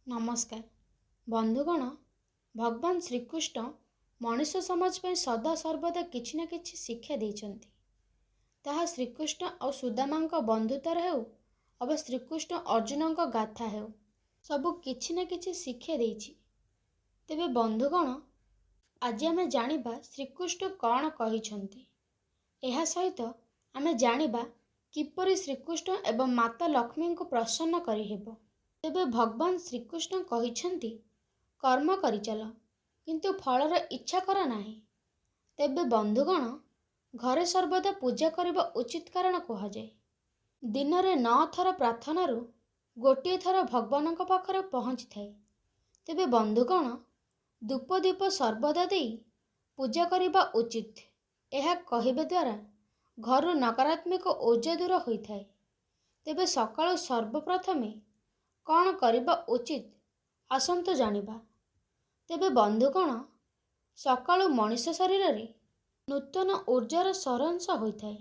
नमस्कार बंधुगण। भगवान श्रीकृष्ण मनुष्य समाज पर सदा सर्वदा किछि न किछि शिक्षा देइछन्ति। ताहा श्रीकृष्ण और सुदामा बंधुतार हेउ अबा श्रीकृष्ण अर्जुन गाथा हेउ सबु किछि न किछि शिक्षा देइछि। तेबे बंधुगण आज आमे जानिबा श्रीकृष्ण कौन कहिछन्ति। एहा सहित आमे जानिबा किपरि श्रीकृष्ण एवं माता लक्ष्मी को प्रसन्न करि हेबो। तेबे भगवान श्रीकृष्ण कहिछन्ति कर्म करि चल किंतु फलर इच्छा कर नाही। तेबे बंधुगण घरे सर्वदा पूजा करबा उचित कारण कहा जाए। दिन रे 9 थर प्रार्थना गोटे थर भगवान पाखरे पहुँची थाए। तेबे बंधुगण धूप दीप सर्वदा देई पूजा करबा उचित। एहा कहिबा द्वारा घर नकारात्मक ऊर्जा दूर होइथाए। तेबे सकाळ सर्वप्रथमे कौन करबा उचित आसंतु जानिबा। तेबे बंधुगण सकाळ मनुष्य शरीर रे नूतन ऊर्जार सरंस होइथाए।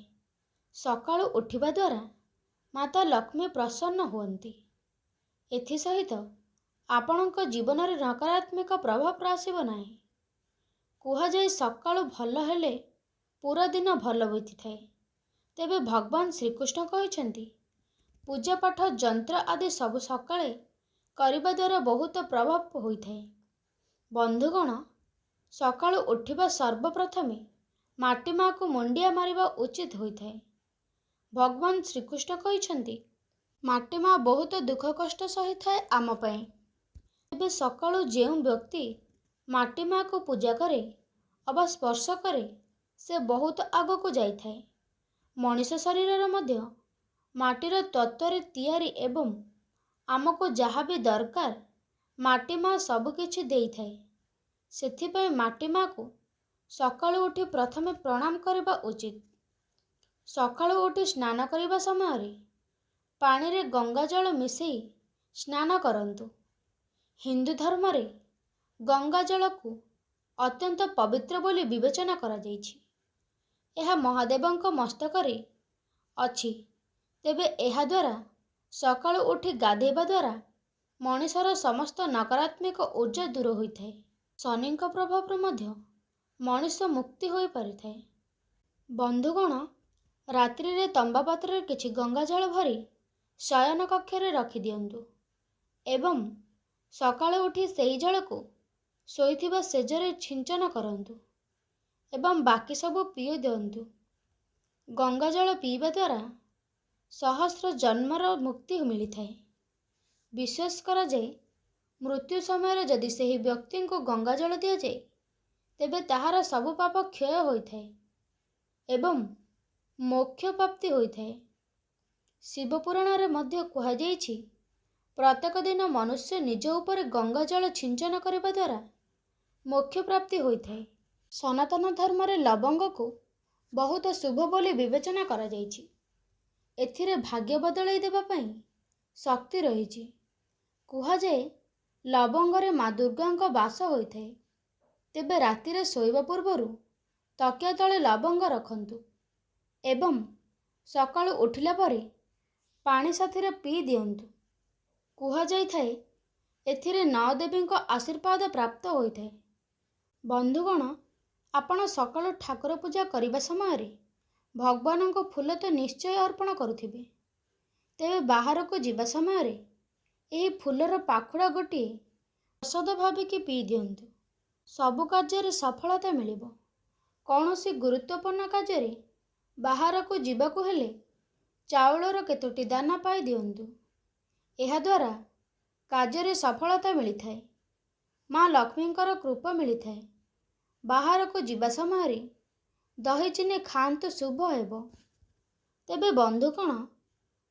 सकाळ उठिबा द्वारा माता लक्ष्मी प्रसन्न हुअन्ति। एथि सहित आपणक जीवन रे नकारात्मक प्रभाव आसिब नाही। कुहा जाय सकाळ भल हेले पूरा दिन भल होइथाए। तेबे भगवान श्रीकृष्ण कहिछन्ति पूजा पाठ यंत्र आदि सब सकाळे करिबा द्वारा बहुत प्रभाव होइथाए। बंधुगण सकाळ उठिबा सर्वप्रथमे माटी माँ को मुंडिया मारिबा उचित होइथाए। भगवान श्रीकृष्ण कहिछन्ति माटी माँ बहुत दुख कष्ट सही थाए आम पई। तेबे सकाळु जेउ व्यक्ति माटी माँ को पूजा करे अबा स्पर्श करे से बहुत आगको जाइथाए। मनुष्य शरीर रे मध्य माटीर तत्व तैयारी एवं आमको जहाँ भी दरकार माटी माँ सबकिछि देइथाए। सेथिपई माटी माँ को सकाळु उठी प्रथमे प्रणाम करबा उचित। सकाळु उठी स्नान करबा समय रे पानी रे गंगा जल मिसई स्नान करंतु। हिंदू धर्म रे गंगा जल को अत्यंत पवित्र बोली विवेचना करा जाइछि। एहा महादेवंक मस्तक रे अछि। तेबे एहा द्वारा सकाळु उठी गाधेबा द्वारा मनुष्यर समस्त नकारात्मक ऊर्जा दूर होइथाए। शनिक प्रभाव मध्य मनुष्य मुक्ति होई परिथाए। बंधुगण रात्रि रे तंबा पात्र रे किछि गंगा जल भरी शयन कक्ष रे रखि दियंतु एवं सकाळु उठी सेही जल को सोइथिबा सेजरे छिंचन करंतु एवं बाकी सब पी दियंतु। गंगा जल पीवा द्वारा सहस्र जन्मर मुक्ति मिलिथाए। विश्वास करा जाए मृत्यु समय जदि सेही व्यक्ति को गंगा जल दिया जाए तेबे ताहार सब पाप क्षय होइथाए एवं मोक्ष प्राप्ति होइथाए। शिव पुराण रे मध्य कहा जाइछि प्रत्येक दिन मनुष्य निज ऊपर गंगा जल छिंचन करबा द्वारा मोक्ष प्राप्ति होइथाए। सनातन धर्म रे लवंग को बहुत शुभ बोली विवेचना करा जाइछि। एथिरे भाग्य बदलाई देबा पई शक्ति रहिछि। कुहा जाए लवंग रे माँ दुर्गा वास होइथाए। तेबे राति रे सोइबा पूर्वरु तकिया तले लवंग रखंतु एवं सकाळु उठिला परे पानी साथी रे पी दियंतु। कुहा जाइथाए एथिरे 9 देवींको आशीर्वाद प्राप्त होइथाए। बंधुगण आपण सकाळु ठाकुर पूजा करिबा समय रे भगवान को फूल तो निश्चय अर्पण करुथिबे। तेबे बाहर को जीवा समय रे एही फूलर पाखुड़ा गोटे औषध भाविकी पी दियंतु। सबु कार्य रे सफलता मिलिबो। कौनसी गुरुत्वपूर्ण कार्य रे बाहर को जीवाकु हेले चाउलर केतोटी दाना पाई दियंतु। एहा द्वारा कार्य रे सफलता मिलिथाए। माँ लक्ष्मींकर कृपा मिलिथाए। बाहर को जीवा समय रे दही चिनी खांतु शुभ हेबो। तेबे बंधुगण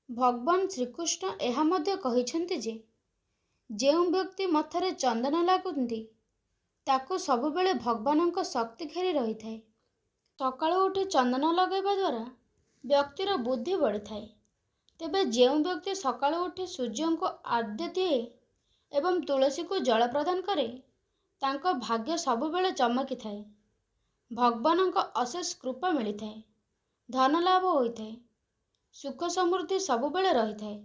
भगवान श्रीकृष्ण एहा मध्य कहिछन्ति जे जेउ व्यक्ति मथरे चंदन लागुंती ताकु सबुबेले भगवानक शक्ति घेरी रहिथाए। सकाळु उठी चंदन लगाइबा द्वारा व्यक्तिर बुद्धि बढ़िथाए। तेबे जेउ व्यक्ति सकाळु उठी सूर्य को आद्य दिए एवं तुलसी को जल प्रदान करे तांको भाग्य सबुबेले चमकी थाए। भगवानक अशेष कृपा मिलिथाए। धन लाभ होइथाए। सुख समृद्धि सबुबेले रहिथाए।